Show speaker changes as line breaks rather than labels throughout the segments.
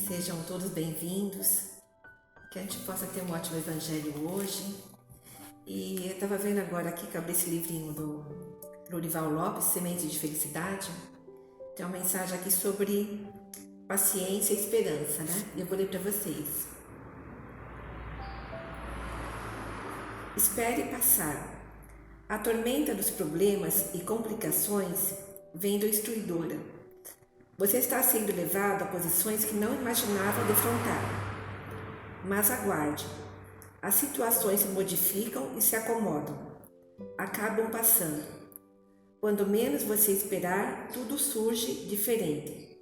sejam todos bem-vindos, que a gente possa ter um ótimo evangelho hoje. E eu estava vendo agora aqui que eu abri esse livrinho do Lorival Lopes, Sementes de Felicidade. Tem uma mensagem aqui sobre paciência e esperança, né? E eu vou ler para vocês. Espere passar. A tormenta dos problemas e complicações vem destruidora. Você está sendo levado a posições que não imaginava defrontar. Mas aguarde. As situações se modificam e se acomodam. Acabam passando. Quando menos você esperar, tudo surge diferente.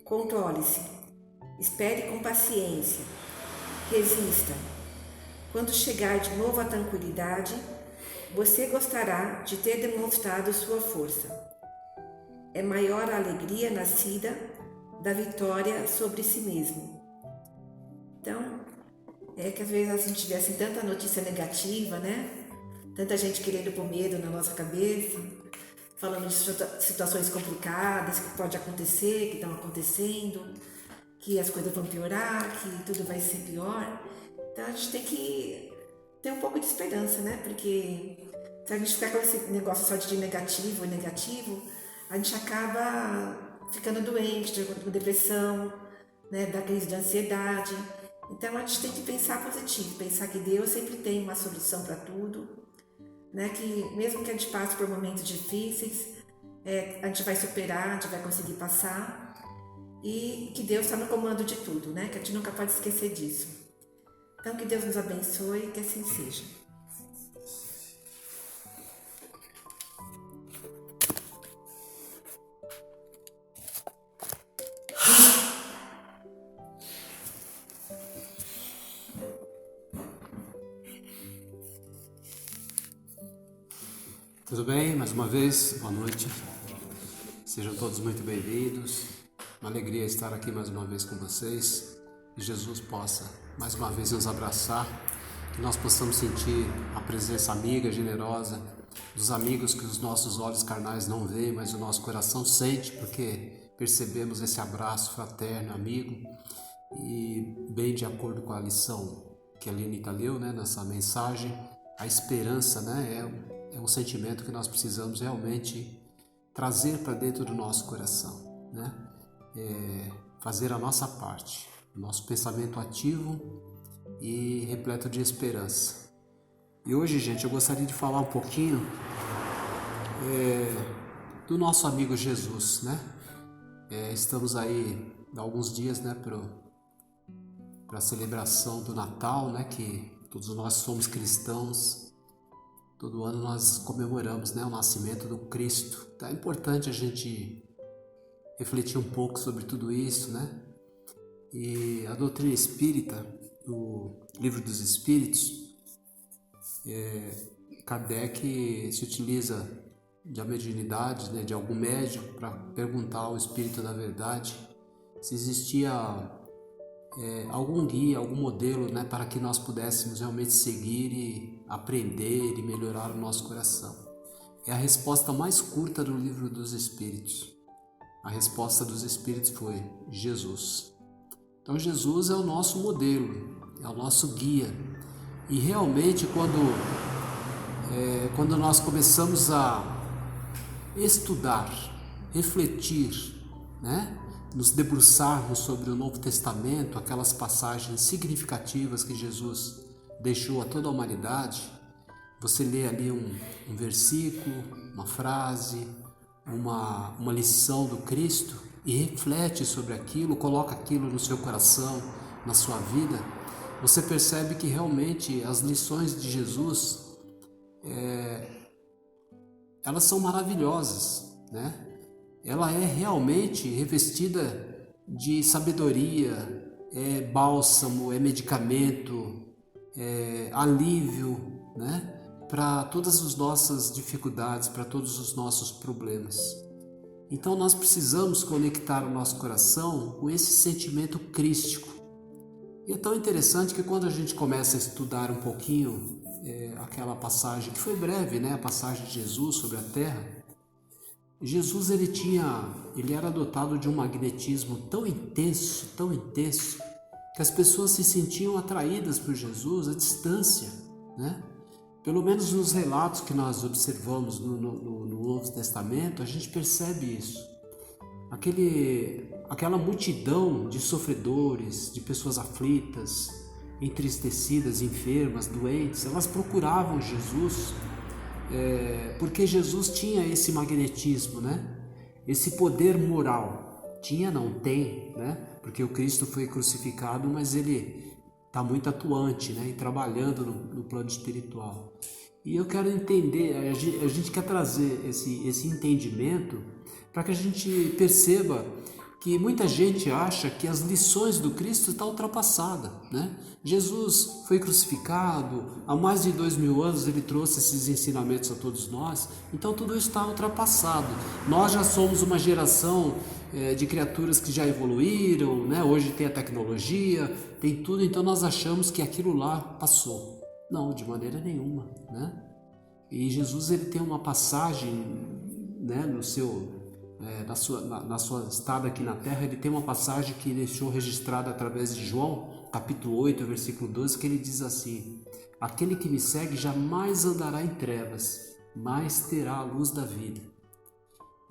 Controle-se. Espere com paciência. Resista. Quando chegar de novo à tranquilidade, você gostará de ter demonstrado sua força. É maior a alegria nascida da vitória sobre si mesmo. Então, é que às vezes a gente vê assim tanta notícia negativa, né? Tanta gente querendo pôr medo na nossa cabeça, falando de situações complicadas que pode acontecer, que estão acontecendo, que as coisas vão piorar, que tudo vai ser pior. Então a gente tem que ter um pouco de esperança, né? Porque se a gente ficar com esse negócio só de negativo, a gente acaba ficando doente, com depressão, né? Da crise de ansiedade. Então a gente tem que pensar positivo, pensar que Deus sempre tem uma solução para tudo, né? Que mesmo que a gente passe por momentos difíceis, a gente vai superar, a gente vai conseguir passar, e que Deus está no comando de tudo, né? Que a gente nunca pode esquecer disso. Então que Deus nos abençoe e que assim seja.
Tudo bem? Mais uma vez, boa noite. Sejam todos muito bem-vindos. Uma alegria estar aqui mais uma vez com vocês. Que Jesus possa mais uma vez nos abraçar, que nós possamos sentir a presença amiga, generosa, dos amigos que os nossos olhos carnais não veem, mas o nosso coração sente, porque percebemos esse abraço fraterno, amigo, e bem de acordo com a lição que a Lenita leu, né, nessa mensagem, a esperança, né, é um sentimento que nós precisamos realmente trazer para dentro do nosso coração, né? Fazer a nossa parte, o nosso pensamento ativo e repleto de esperança. E hoje, gente, eu gostaria de falar um pouquinho do nosso amigo Jesus, né? Estamos aí há alguns dias, né, para a celebração do Natal, né, que todos nós somos cristãos. Todo ano nós comemoramos, né, o nascimento do Cristo. Então é importante a gente refletir um pouco sobre tudo isso, né? E a doutrina espírita, no Livro dos Espíritos, Kardec se utiliza de a mediunidade, né, de algum médium para perguntar ao Espírito da Verdade se existia algum guia, algum modelo, né, para que nós pudéssemos realmente seguir e aprender e melhorar o nosso coração. É a resposta mais curta do Livro dos Espíritos. A resposta dos Espíritos foi Jesus. Então Jesus é o nosso modelo, é o nosso guia. E realmente quando nós começamos a estudar, refletir, né, nos debruçarmos sobre o Novo Testamento, aquelas passagens significativas que Jesus deixou a toda a humanidade, você lê ali um versículo, uma frase, uma lição do Cristo e reflete sobre aquilo, coloca aquilo no seu coração, na sua vida, você percebe que realmente as lições de Jesus, elas são maravilhosas, né? Ela é realmente revestida de sabedoria, é bálsamo, é medicamento, é alívio, né? Para todas as nossas dificuldades, para todos os nossos problemas. Então nós precisamos conectar o nosso coração com esse sentimento crístico. E é tão interessante que quando a gente começa a estudar um pouquinho aquela passagem, que foi breve, né? A passagem de Jesus sobre a terra, Jesus ele era dotado de um magnetismo tão intenso, que as pessoas se sentiam atraídas por Jesus à distância, né? Pelo menos nos relatos que nós observamos no Novo Testamento, a gente percebe isso. Aquela multidão de sofredores, de pessoas aflitas, entristecidas, enfermas, doentes, elas procuravam Jesus, porque Jesus tinha esse magnetismo, né? Esse poder moral. Tinha, não tem, né? Porque o Cristo foi crucificado, mas ele está muito atuante, né? E trabalhando no plano espiritual. E eu quero entender, a gente quer trazer esse entendimento para que a gente perceba que muita gente acha que as lições do Cristo estão ultrapassadas, né? Jesus foi crucificado, há mais de 2000 anos ele trouxe esses ensinamentos a todos nós, então tudo isso está ultrapassado. Nós já somos uma geração de criaturas que já evoluíram, né? Hoje tem a tecnologia, tem tudo, então nós achamos que aquilo lá passou. Não, de maneira nenhuma, né? E Jesus ele tem uma passagem, né, na sua estada aqui na terra, ele tem uma passagem que deixou registrada através de João, capítulo 8, versículo 12, que ele diz assim: aquele que me segue jamais andará em trevas, mas terá a luz da vida.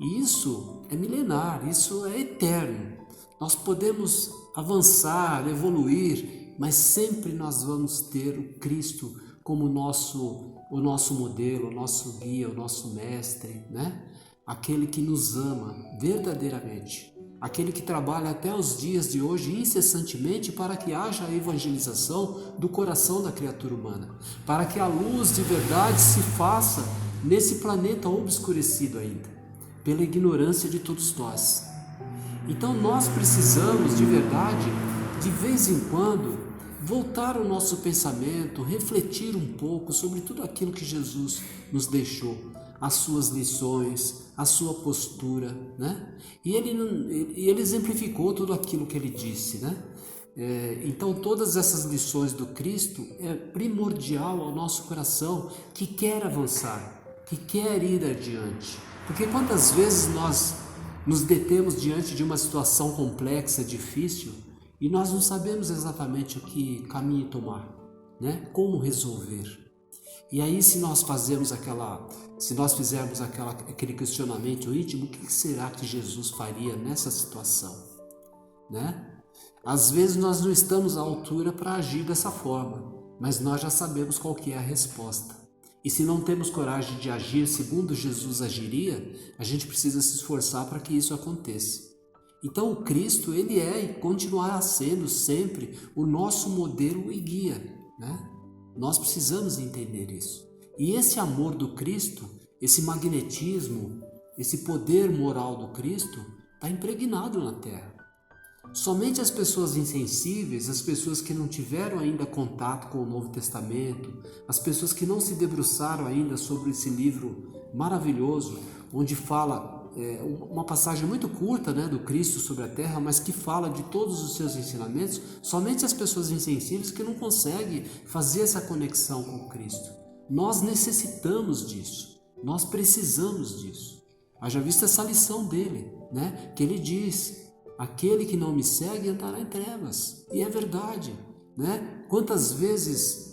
E isso é milenar, isso é eterno. Nós podemos avançar, evoluir, mas sempre nós vamos ter o Cristo como o nosso modelo, o nosso guia, o nosso mestre, né? Aquele que nos ama verdadeiramente, aquele que trabalha até os dias de hoje incessantemente para que haja a evangelização do coração da criatura humana, para que a luz de verdade se faça nesse planeta obscurecido ainda, pela ignorância de todos nós. Então nós precisamos de verdade, de vez em quando, voltar o nosso pensamento, refletir um pouco sobre tudo aquilo que Jesus nos deixou, as suas lições, a sua postura, né? E ele exemplificou tudo aquilo que ele disse, né? Então todas essas lições do Cristo é primordial ao nosso coração que quer avançar, que quer ir adiante. Porque quantas vezes nós nos detemos diante de uma situação complexa, difícil, e nós não sabemos exatamente o que caminho tomar, né? Como resolver. E aí se nós fizermos aquele questionamento íntimo, o que será que Jesus faria nessa situação, né? Às vezes nós não estamos à altura para agir dessa forma, mas nós já sabemos qual que é a resposta. E se não temos coragem de agir segundo Jesus agiria, a gente precisa se esforçar para que isso aconteça. Então o Cristo, ele é e continuará sendo sempre o nosso modelo e guia, né? Nós precisamos entender isso. E esse amor do Cristo, esse magnetismo, esse poder moral do Cristo está impregnado na terra. Somente as pessoas insensíveis, as pessoas que não tiveram ainda contato com o Novo Testamento, as pessoas que não se debruçaram ainda sobre esse livro maravilhoso, onde fala uma passagem muito curta, né, do Cristo sobre a terra, mas que fala de todos os seus ensinamentos, somente as pessoas insensíveis que não conseguem fazer essa conexão com o Cristo. Nós necessitamos disso, nós precisamos disso. Haja vista essa lição dele, né, que ele diz: aquele que não me segue andará em trevas. E é verdade, né? Quantas vezes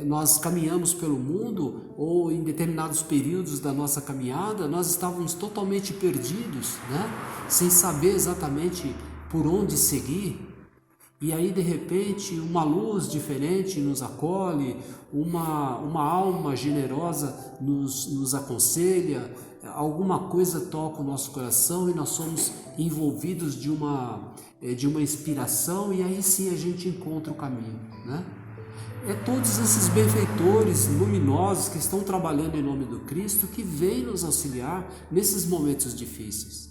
nós caminhamos pelo mundo, ou em determinados períodos da nossa caminhada, nós estávamos totalmente perdidos, né? Sem saber exatamente por onde seguir. E aí de repente uma luz diferente nos acolhe, uma alma generosa nos aconselha, alguma coisa toca o nosso coração e nós somos envolvidos de uma inspiração, e aí sim a gente encontra o caminho, né? É todos esses benfeitores luminosos que estão trabalhando em nome do Cristo que vêm nos auxiliar nesses momentos difíceis.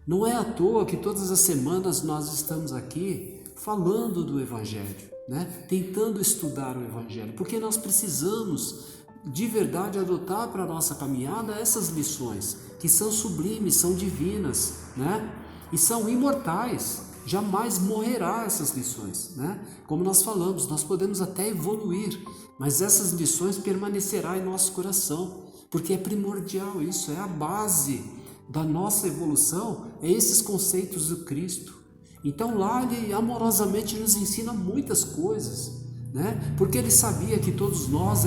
Não é à toa que todas as semanas nós estamos aqui falando do Evangelho, né? Tentando estudar o Evangelho, porque nós precisamos de verdade adotar para a nossa caminhada essas lições, que são sublimes, são divinas, né? E são imortais. Jamais morrerá essas lições, né? Como nós falamos, nós podemos até evoluir, mas essas lições permanecerão em nosso coração, porque é primordial isso, é a base da nossa evolução é esses conceitos do Cristo. Então lá ele amorosamente nos ensina muitas coisas, né? Porque ele sabia que todos nós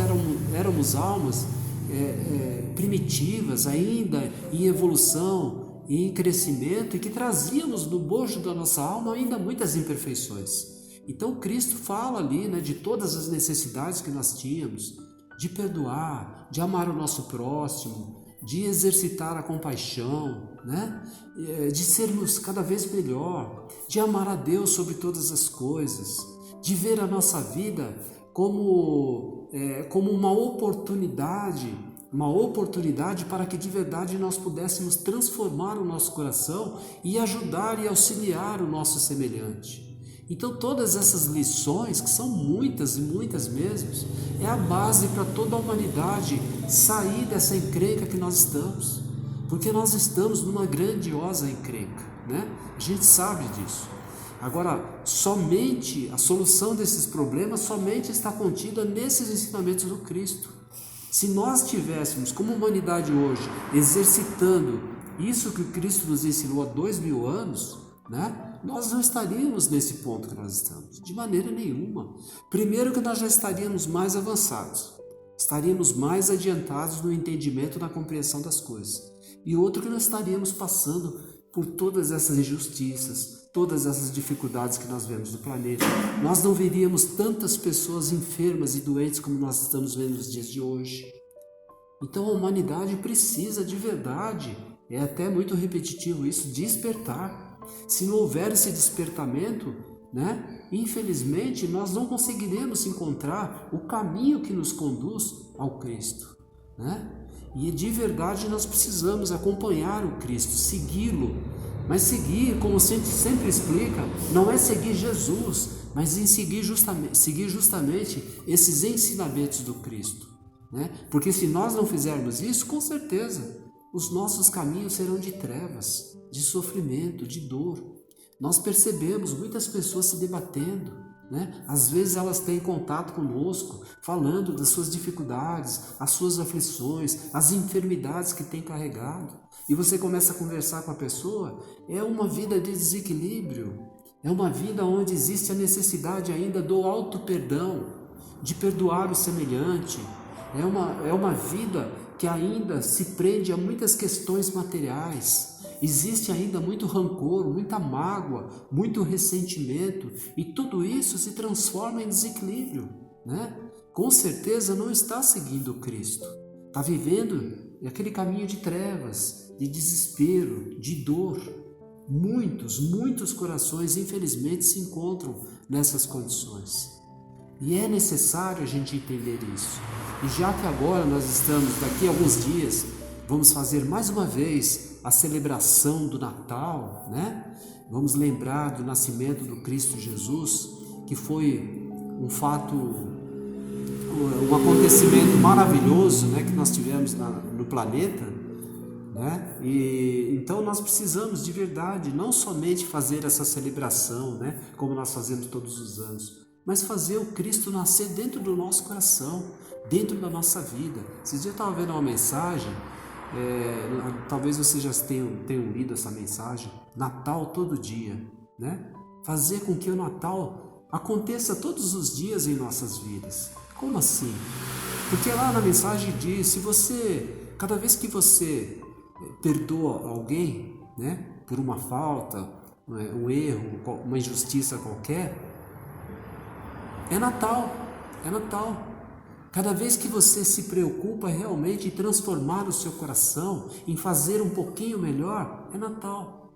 éramos almas primitivas, ainda em evolução e em crescimento, e que trazíamos no bojo da nossa alma ainda muitas imperfeições. Então Cristo fala ali, né, de todas as necessidades que nós tínhamos, de perdoar, de amar o nosso próximo, de exercitar a compaixão, né? De sermos cada vez melhor, de amar a Deus sobre todas as coisas, de ver a nossa vida como uma oportunidade para que de verdade nós pudéssemos transformar o nosso coração e ajudar e auxiliar o nosso semelhante. Então todas essas lições, que são muitas e muitas mesmo, é a base para toda a humanidade sair dessa encrenca que nós estamos, porque nós estamos numa grandiosa encrenca, né? A gente sabe disso. Agora, somente a solução desses problemas somente está contida nesses ensinamentos do Cristo. Se nós tivéssemos, como humanidade hoje, exercitando isso que o Cristo nos ensinou há 2000 anos, né? Nós não estaríamos nesse ponto que nós estamos, de maneira nenhuma. Primeiro que nós já estaríamos mais avançados, estaríamos mais adiantados no entendimento e na compreensão das coisas. E outro que nós estaríamos passando por todas essas injustiças, todas essas dificuldades que nós vemos no planeta. Nós não veríamos tantas pessoas enfermas e doentes como nós estamos vendo nos dias de hoje. Então a humanidade precisa de verdade, é até muito repetitivo isso, despertar. Se não houver esse despertamento, né, infelizmente nós não conseguiremos encontrar o caminho que nos conduz ao Cristo, né? E de verdade nós precisamos acompanhar o Cristo, segui-lo. Mas seguir, como sempre explica, não é seguir Jesus, mas em seguir justamente esses ensinamentos do Cristo, né? Porque se nós não fizermos isso, com certeza os nossos caminhos serão de trevas, de sofrimento, de dor. Nós percebemos muitas pessoas se debatendo, né? Às vezes elas têm contato conosco, falando das suas dificuldades, as suas aflições, as enfermidades que têm carregado. E você começa a conversar com a pessoa, é uma vida de desequilíbrio, é uma vida onde existe a necessidade ainda do auto-perdão, de perdoar o semelhante. É uma vida que ainda se prende a muitas questões materiais. Existe ainda muito rancor, muita mágoa, muito ressentimento, e tudo isso se transforma em desequilíbrio, né? Com certeza não está seguindo Cristo, está vivendo aquele caminho de trevas, de desespero, de dor. Muitos corações infelizmente se encontram nessas condições. E é necessário a gente entender isso. E já que agora nós estamos, daqui a alguns dias, vamos fazer mais uma vez a celebração do Natal, né? Vamos lembrar do nascimento do Cristo Jesus, que foi um fato, um acontecimento maravilhoso, né, que nós tivemos no planeta, né? E então nós precisamos de verdade não somente fazer essa celebração, né, como nós fazemos todos os anos, mas fazer o Cristo nascer dentro do nosso coração, dentro da nossa vida. Esses dias eu estava vendo uma mensagem, talvez vocês já tenham lido essa mensagem, Natal todo dia, né? Fazer com que o Natal aconteça todos os dias em nossas vidas. Como assim? Porque lá na mensagem diz, cada vez que você perdoa alguém, né, por uma falta, um erro, uma injustiça qualquer, é Natal. Cada vez que você se preocupa realmente em transformar o seu coração, em fazer um pouquinho melhor, é Natal.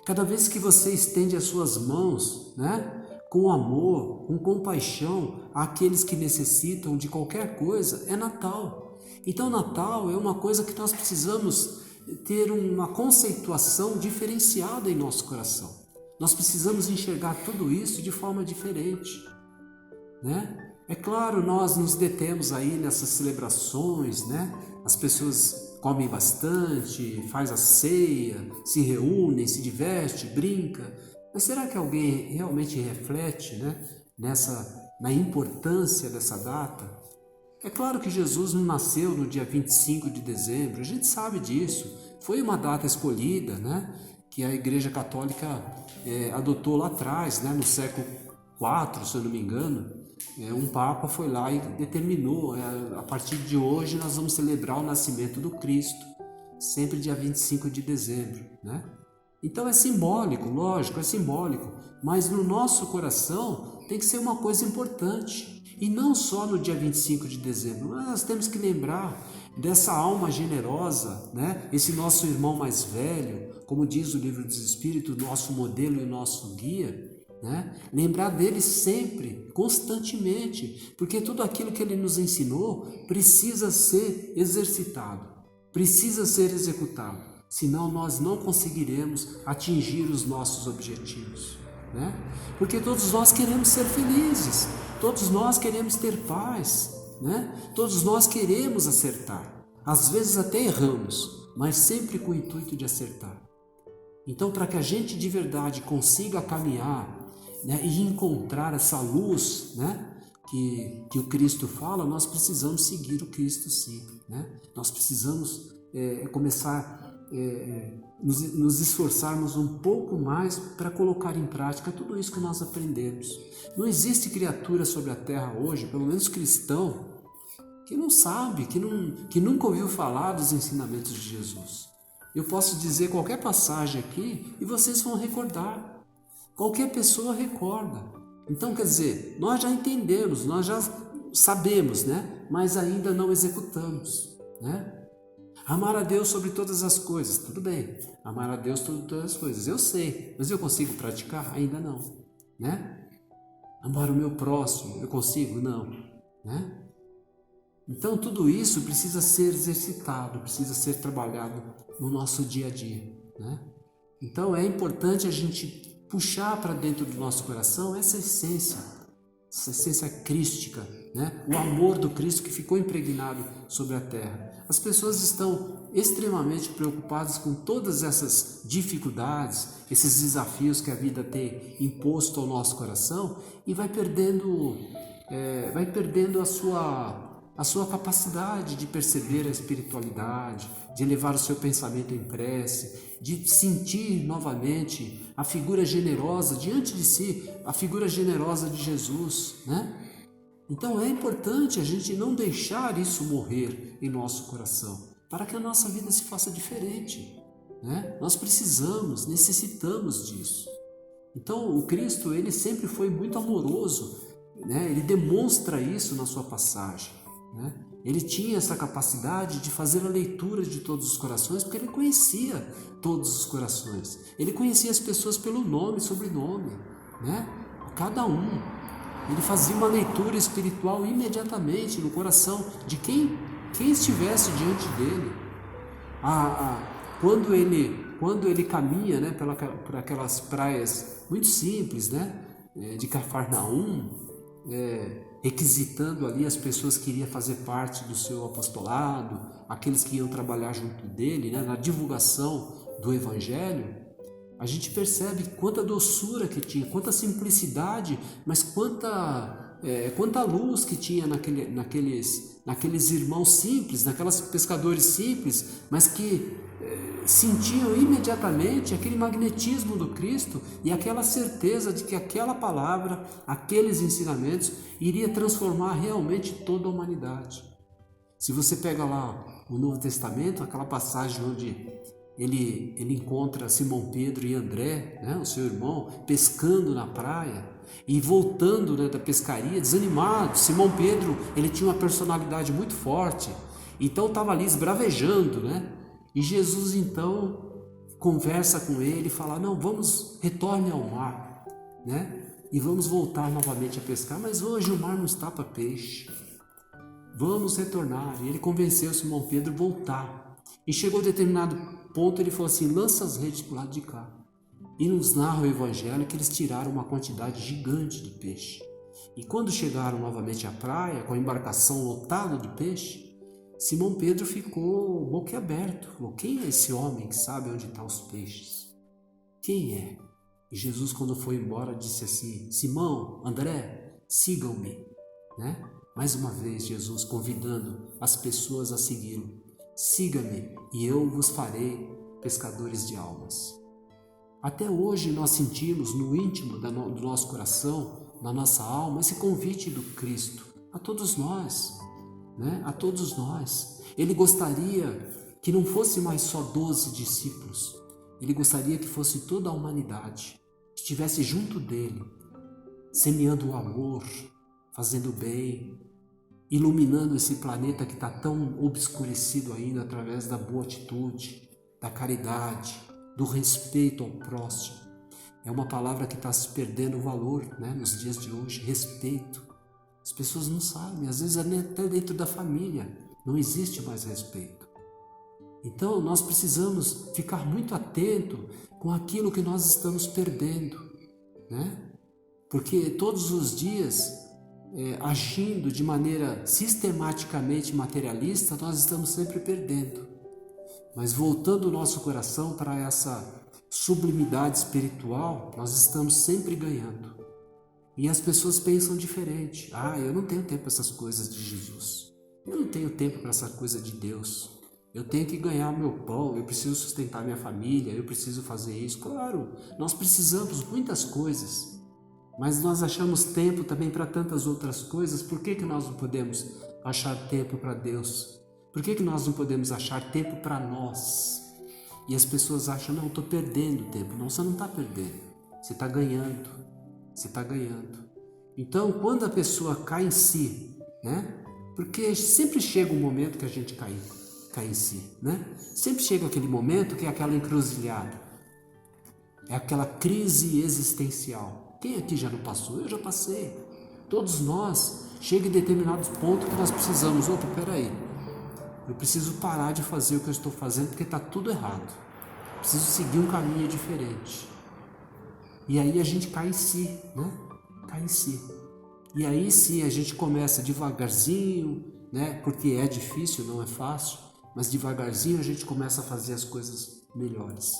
Cada vez que você estende as suas mãos, né, com amor, com compaixão àqueles que necessitam de qualquer coisa, é Natal. Então Natal é uma coisa que nós precisamos ter uma conceituação diferenciada em nosso coração. Nós precisamos enxergar tudo isso de forma diferente, né? É claro, nós nos detemos aí nessas celebrações, né? As pessoas comem bastante, faz a ceia, se reúnem, se diverte, brinca. Mas será que alguém realmente reflete, né, na importância dessa data? É claro que Jesus não nasceu no dia 25 de dezembro, a gente sabe disso. foi uma data escolhida, né, que a Igreja Católica adotou lá atrás, né, no século IV, se eu não me engano. Um Papa foi lá e determinou, a partir de hoje nós vamos celebrar o nascimento do Cristo, sempre dia 25 de dezembro, né? Então é simbólico, lógico, é simbólico, mas no nosso coração tem que ser uma coisa importante. E não só no dia 25 de dezembro, nós temos que lembrar dessa alma generosa, né? Esse nosso irmão mais velho, como diz o Livro dos Espíritos, nosso modelo e nosso guia, né? Lembrar dele sempre, constantemente, porque tudo aquilo que ele nos ensinou precisa ser exercitado, precisa ser executado, senão nós não conseguiremos atingir os nossos objetivos, né? Porque todos nós queremos ser felizes, todos nós queremos ter paz, né? Todos nós queremos acertar, às vezes até erramos, mas sempre com o intuito de acertar. Então, para que a gente de verdade consiga caminhar, né, e encontrar essa luz, né, que o Cristo fala, nós precisamos seguir o Cristo, sim, né? Nós precisamos começar nos esforçarmos um pouco mais para colocar em prática tudo isso que nós aprendemos. Não existe criatura sobre a terra hoje, pelo menos cristão, que não sabe, que nunca ouviu falar dos ensinamentos de Jesus. Eu posso dizer qualquer passagem aqui e vocês vão recordar. Qualquer pessoa recorda. Então, quer dizer, nós já entendemos, nós já sabemos, né? Mas ainda não executamos, né? Amar a Deus sobre todas as coisas, tudo bem. Amar a Deus sobre todas as coisas, eu sei, mas eu consigo praticar? Ainda não, né? Amar o meu próximo, eu consigo? Não, né? Então, tudo isso precisa ser exercitado, precisa ser trabalhado no nosso dia a dia, né? Então, é importante a gente puxar para dentro do nosso coração essa essência crística, né? O amor do Cristo que ficou impregnado sobre a terra. As pessoas estão extremamente preocupadas com todas essas dificuldades, esses desafios que a vida tem imposto ao nosso coração e vai perdendo a sua capacidade de perceber a espiritualidade, de elevar o seu pensamento em prece, de sentir novamente a figura generosa diante de si, a figura generosa de Jesus, né? Então é importante a gente não deixar isso morrer em nosso coração, para que a nossa vida se faça diferente, né? Nós necessitamos disso. Então o Cristo, ele sempre foi muito amoroso, né? Ele demonstra isso na sua passagem, né? Ele tinha essa capacidade de fazer a leitura de todos os corações, porque ele conhecia todos os corações. Ele conhecia as pessoas pelo nome e sobrenome, né? Cada um. Ele fazia uma leitura espiritual imediatamente no coração de quem estivesse diante dele. Quando ele caminha, né, por aquelas praias muito simples, né, de Cafarnaum, requisitando ali as pessoas que iriam fazer parte do seu apostolado, aqueles que iam trabalhar junto dele, né, na divulgação do Evangelho, a gente percebe quanta doçura que tinha, quanta simplicidade, mas quanta luz que tinha naqueles irmãos simples, naqueles pescadores simples, mas que sentiam imediatamente aquele magnetismo do Cristo e aquela certeza de que aquela palavra, aqueles ensinamentos, iria transformar realmente toda a humanidade. Se você pega lá o Novo Testamento, aquela passagem onde ele encontra Simão Pedro e André, né, o seu irmão, pescando na praia e voltando, né, da pescaria, desanimado. Simão Pedro, ele tinha uma personalidade muito forte, então estava ali esbravejando, né? E Jesus então conversa com ele e fala: não, retorne ao mar, né? E vamos voltar novamente a pescar, mas hoje o mar não está para peixe. Vamos retornar. E ele convenceu Simão Pedro a voltar. E chegou a determinado ponto, ele falou assim: lança as redes para o lado de cá. E nos narra o Evangelho que eles tiraram uma quantidade gigante de peixe. E quando chegaram novamente à praia, com a embarcação lotada de peixe, Simão Pedro ficou boquiaberto. Falou: quem é esse homem que sabe onde estão os peixes? Quem é? E Jesus, quando foi embora, disse assim: Simão, André, sigam-me, né? Mais uma vez Jesus convidando as pessoas a segui-lo. Siga-me e eu vos farei pescadores de almas. Até hoje nós sentimos no íntimo do nosso coração, na nossa alma, esse convite do Cristo a todos nós, né? A todos nós. Ele gostaria que não fosse mais só 12 discípulos. Ele gostaria que fosse toda a humanidade, estivesse junto dele, semeando o amor, fazendo o bem, iluminando esse planeta que está tão obscurecido ainda através da boa atitude, da caridade, do respeito ao próximo. É uma palavra que está se perdendo o valor, né, nos dias de hoje, respeito. As pessoas não sabem, às vezes até dentro da família não existe mais respeito. Então nós precisamos ficar muito atento com aquilo que nós estamos perdendo, né? Porque todos os dias, agindo de maneira sistematicamente materialista, nós estamos sempre perdendo. Mas voltando o nosso coração para essa sublimidade espiritual, nós estamos sempre ganhando. E as pessoas pensam diferente. Eu não tenho tempo para essas coisas de Jesus. Eu não tenho tempo para essa coisa de Deus. Eu tenho que ganhar o meu pão, eu preciso sustentar minha família, eu preciso fazer isso. Claro, nós precisamos muitas coisas. Mas nós achamos tempo também para tantas outras coisas. Por que nós não podemos achar tempo para Deus? Por que nós não podemos achar tempo para nós? E as pessoas acham, não, eu estou perdendo tempo. Não, você não está perdendo. Você está ganhando. Você está ganhando. Então, quando a pessoa cai em si, né? Porque sempre chega um momento que a gente cai em si, né? Sempre chega aquele momento que é aquela encruzilhada. É aquela crise existencial. Quem aqui já não passou? Eu já passei. Todos nós, chega em determinados pontos que nós precisamos. Peraí. Eu preciso parar de fazer o que eu estou fazendo porque está tudo errado. Preciso seguir um caminho diferente. E aí a gente cai em si, né? Cai em si. E aí sim a gente começa devagarzinho, né? Porque é difícil, não é fácil, mas devagarzinho a gente começa a fazer as coisas melhores.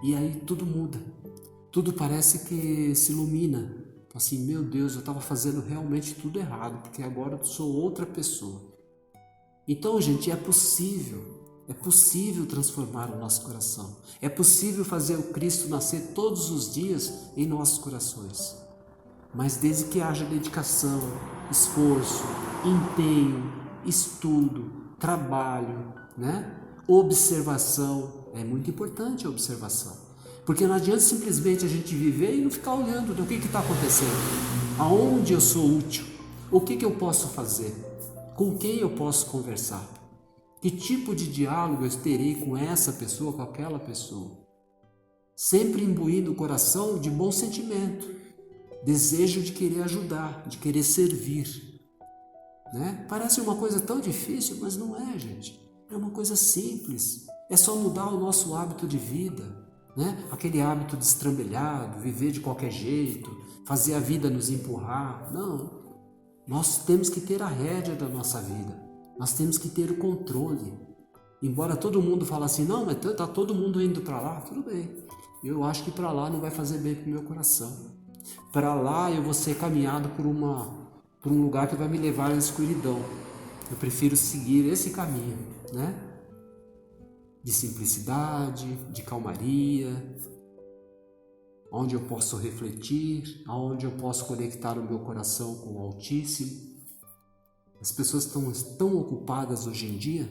E aí tudo muda. Tudo parece que se ilumina. Assim, meu Deus, eu estava fazendo realmente tudo errado, porque agora eu sou outra pessoa. Então, gente, é possível transformar o nosso coração. É possível fazer o Cristo nascer todos os dias em nossos corações. Mas desde que haja dedicação, esforço, empenho, estudo, trabalho, né? Observação. É muito importante a observação. Porque não adianta simplesmente a gente viver e não ficar olhando o que está acontecendo. Aonde eu sou útil? O que eu posso fazer? Com quem eu posso conversar? Que tipo de diálogo eu terei com essa pessoa, com aquela pessoa? Sempre imbuindo o coração de bom sentimento, desejo de querer ajudar, de querer servir. Né? Parece uma coisa tão difícil, mas não é, gente. É uma coisa simples. É só mudar o nosso hábito de vida. Né? Aquele hábito destrambelhado, viver de qualquer jeito, fazer a vida nos empurrar. Não. Nós temos que ter a rédea da nossa vida. Nós temos que ter o controle. Embora todo mundo fale assim, não, mas está todo mundo indo para lá, tudo bem. Eu acho que para lá não vai fazer bem para o meu coração. Para lá eu vou ser caminhado por um lugar que vai me levar à escuridão. Eu prefiro seguir esse caminho, né? De simplicidade, de calmaria, onde eu posso refletir, onde eu posso conectar o meu coração com o Altíssimo. As pessoas estão tão ocupadas hoje em dia,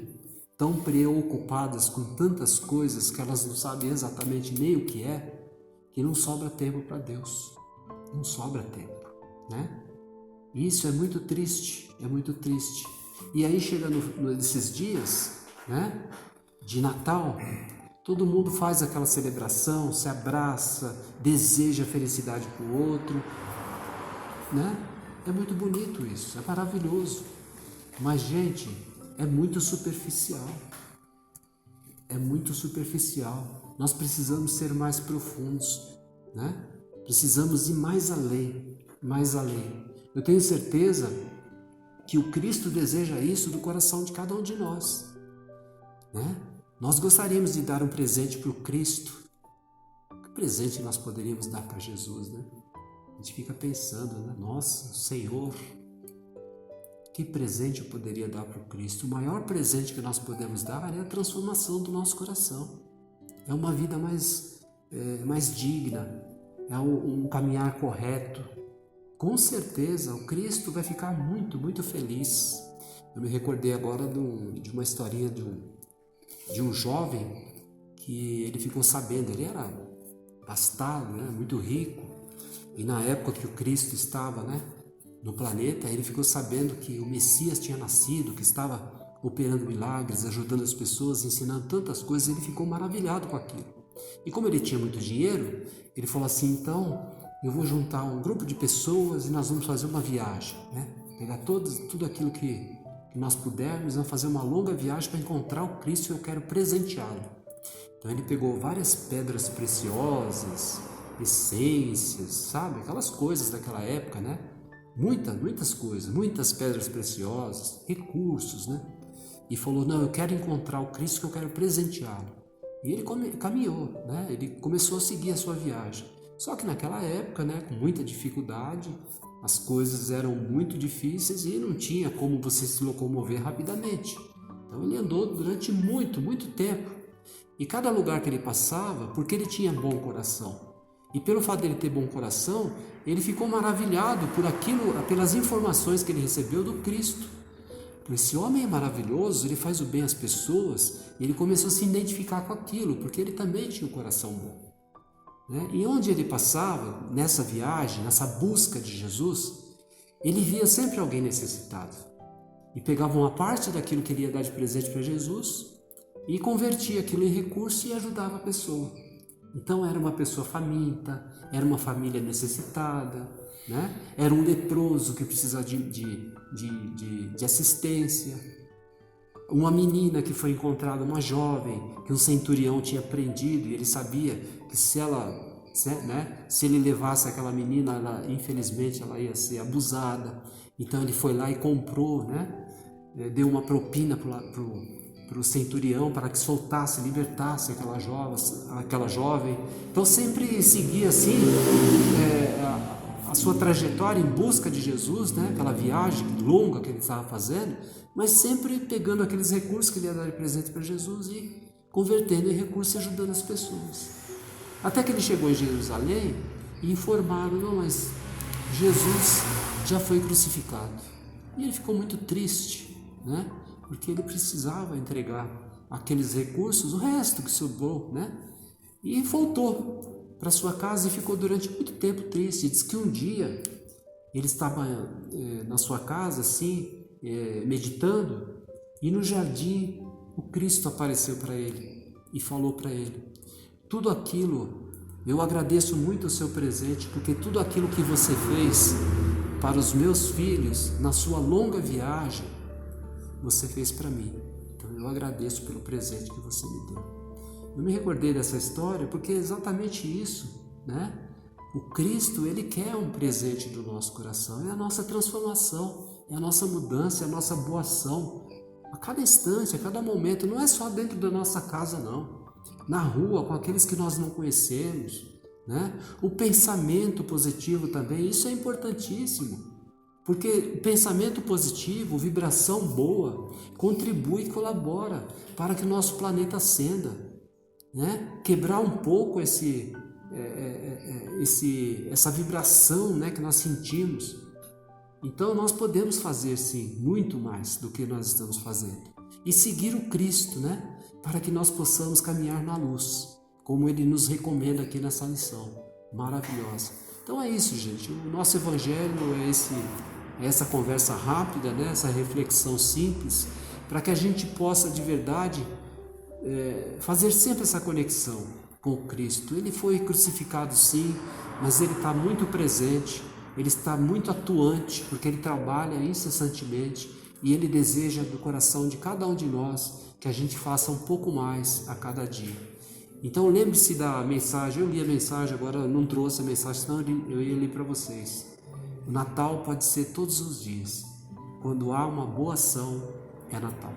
tão preocupadas com tantas coisas que elas não sabem exatamente nem o que é, que não sobra tempo para Deus. Não sobra tempo, né? E isso é muito triste, é muito triste. E aí chega nesses dias, né, de Natal, todo mundo faz aquela celebração, se abraça, deseja felicidade para o outro, né? É muito bonito isso, é maravilhoso. Mas, gente, é muito superficial. É muito superficial. Nós precisamos ser mais profundos, né? Precisamos ir mais além, mais além. Eu tenho certeza que o Cristo deseja isso do coração de cada um de nós, né? Nós gostaríamos de dar um presente para o Cristo. Que presente nós poderíamos dar para Jesus, né? A gente fica pensando, né? Nossa, Senhor, Que presente eu poderia dar para o Cristo? O maior presente que nós podemos dar é a transformação do nosso coração. É uma vida mais digna, é um caminhar correto. Com certeza o Cristo vai ficar muito, muito feliz. Eu me recordei agora de uma historinha de um jovem que ele ficou sabendo, ele era abastado, né, muito rico, e na época que o Cristo estava, né, no planeta, ele ficou sabendo que o Messias tinha nascido, que estava operando milagres, ajudando as pessoas, ensinando tantas coisas. Ele ficou maravilhado com aquilo. E como ele tinha muito dinheiro, ele falou assim: então eu vou juntar um grupo de pessoas e nós vamos fazer uma viagem, né? Pegar tudo aquilo que nós pudermos, vamos fazer uma longa viagem para encontrar o Cristo e eu quero presenteá-lo. Então ele pegou várias pedras preciosas, essências, sabe? Aquelas coisas daquela época, né? Muitas coisas, muitas pedras preciosas, recursos, né? E falou: não, eu quero encontrar o Cristo que eu quero presenteá-lo. E ele caminhou, né? Ele começou a seguir a sua viagem. Só que naquela época, né, com muita dificuldade, as coisas eram muito difíceis e não tinha como você se locomover rapidamente. Então ele andou durante muito tempo. E cada lugar que ele passava, porque ele tinha bom coração, e pelo fato de ele ter bom coração, ele ficou maravilhado pelas informações que ele recebeu do Cristo. Esse homem é maravilhoso, ele faz o bem às pessoas, e ele começou a se identificar com aquilo, porque ele também tinha um coração bom, né? E onde ele passava, nessa viagem, nessa busca de Jesus, ele via sempre alguém necessitado. E pegava uma parte daquilo que ele ia dar de presente para Jesus e convertia aquilo em recurso e ajudava a pessoa. Então era uma pessoa faminta, era uma família necessitada, né? Era um leproso que precisava de assistência, uma menina que foi encontrada, uma jovem que um centurião tinha prendido e ele sabia que se ele levasse aquela menina, infelizmente ela ia ser abusada. Então ele foi lá e comprou, né? Deu uma propina para o centurião para que soltasse, libertasse aquela jovem. Então sempre seguia assim a sua trajetória em busca de Jesus, né? Aquela viagem longa que ele estava fazendo, mas sempre pegando aqueles recursos que ele ia dar de presente para Jesus e convertendo em recursos e ajudando as pessoas. Até que ele chegou em Jerusalém e informaram: não, mas Jesus já foi crucificado. E ele ficou muito triste, né? Porque ele precisava entregar aqueles recursos, o resto que sobrou, né? E voltou para sua casa e ficou durante muito tempo triste. Diz que um dia ele estava na sua casa, assim, meditando, e no jardim o Cristo apareceu para ele e falou para ele: tudo aquilo, eu agradeço muito o seu presente, porque tudo aquilo que você fez para os meus filhos na sua longa viagem, você fez para mim. Então eu agradeço pelo presente que você me deu. Eu me recordei dessa história porque é exatamente isso, né? O Cristo, ele quer um presente do nosso coração, é a nossa transformação, é a nossa mudança, é a nossa boa ação. A cada instante, a cada momento, não é só dentro da nossa casa, não. Na rua, com aqueles que nós não conhecemos, né? O pensamento positivo também, isso é importantíssimo. Porque pensamento positivo, vibração boa, contribui e colabora para que o nosso planeta ascenda, né? Quebrar um pouco essa vibração, né, que nós sentimos. Então nós podemos fazer sim muito mais do que nós estamos fazendo e seguir o Cristo, né, para que nós possamos caminhar na luz, como ele nos recomenda aqui nessa lição maravilhosa. Então é isso, gente. O nosso evangelho é essa conversa rápida, né, essa reflexão simples, para que a gente possa de verdade fazer sempre essa conexão com o Cristo. Ele foi crucificado sim, mas ele está muito presente, ele está muito atuante, porque ele trabalha incessantemente e ele deseja do coração de cada um de nós que a gente faça um pouco mais a cada dia. Então lembre-se da mensagem. Eu li a mensagem, agora eu não trouxe a mensagem, senão eu ia ler para vocês. O Natal pode ser todos os dias. Quando há uma boa ação, é Natal.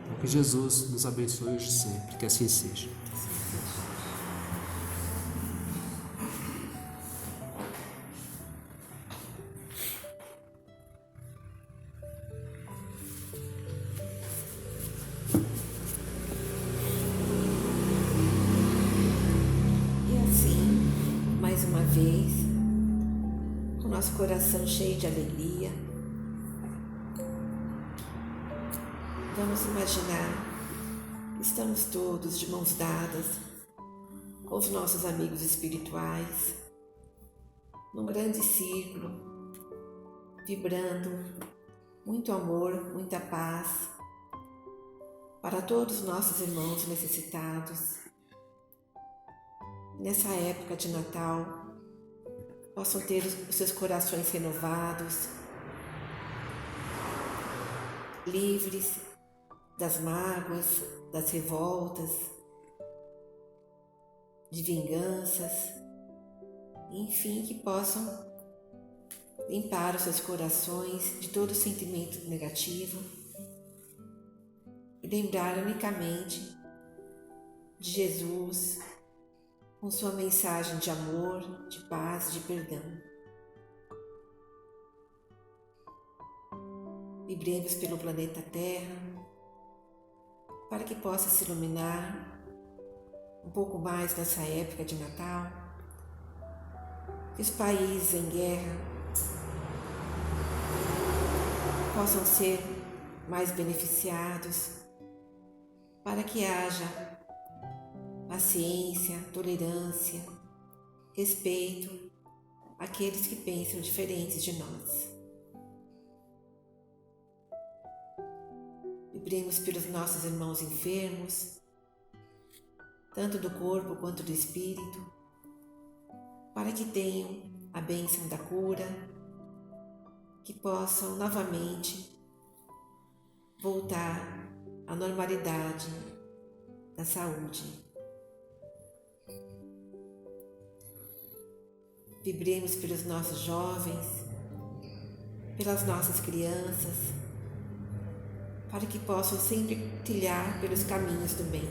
Então que Jesus nos abençoe hoje sempre, que assim seja.
coração cheio de alegria. Vamos imaginar que estamos todos de mãos dadas com os nossos amigos espirituais, num grande círculo, vibrando muito amor, muita paz para todos os nossos irmãos necessitados. Nessa época de Natal, possam ter os seus corações renovados, livres das mágoas, das revoltas, de vinganças, enfim, que possam limpar os seus corações de todo sentimento negativo e lembrar unicamente de Jesus com sua mensagem de amor, de paz, de perdão. Vibremos pelo planeta Terra para que possa se iluminar um pouco mais nessa época de Natal, que os países em guerra possam ser mais beneficiados, para que haja paciência, tolerância, respeito àqueles que pensam diferentes de nós. Vibremos pelos nossos irmãos enfermos, tanto do corpo quanto do espírito, para que tenham a bênção da cura, que possam novamente voltar à normalidade da saúde. Vibremos pelos nossos jovens, pelas nossas crianças, para que possam sempre trilhar pelos caminhos do bem.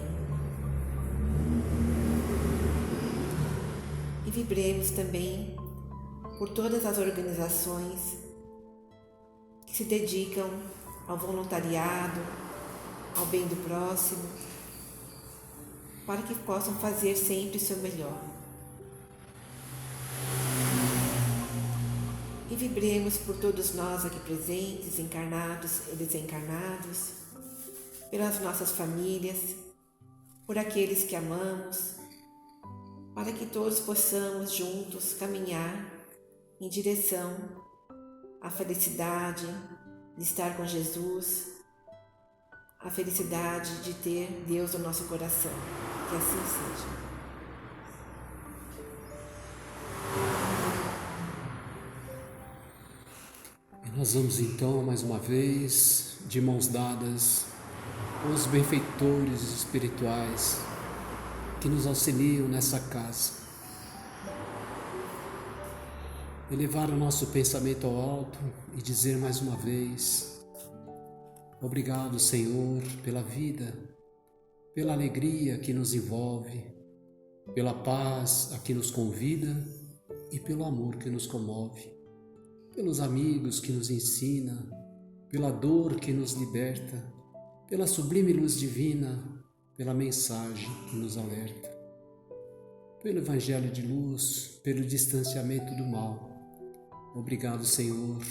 E vibremos também por todas as organizações que se dedicam ao voluntariado, ao bem do próximo, para que possam fazer sempre o seu melhor. E vibremos por todos nós aqui presentes, encarnados e desencarnados, pelas nossas famílias, por aqueles que amamos, para que todos possamos juntos caminhar em direção à felicidade de estar com Jesus, a felicidade de ter Deus no nosso coração. Que assim seja.
Nós vamos então, mais uma vez, de mãos dadas, com os benfeitores espirituais que nos auxiliam nessa casa. Elevar o nosso pensamento ao alto e dizer mais uma vez: obrigado, Senhor, pela vida, pela alegria que nos envolve, pela paz a que nos convida e pelo amor que nos comove. Pelos amigos que nos ensina, pela dor que nos liberta, pela sublime luz divina, pela mensagem que nos alerta, pelo Evangelho de luz, pelo distanciamento do mal. Obrigado, Senhor,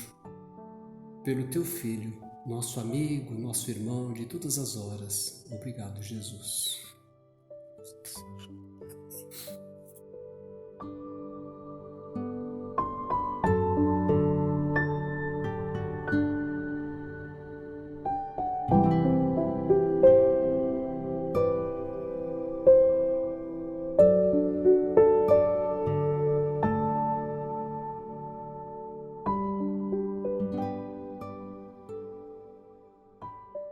pelo Teu Filho, nosso amigo, nosso irmão de todas as horas. Obrigado, Jesus.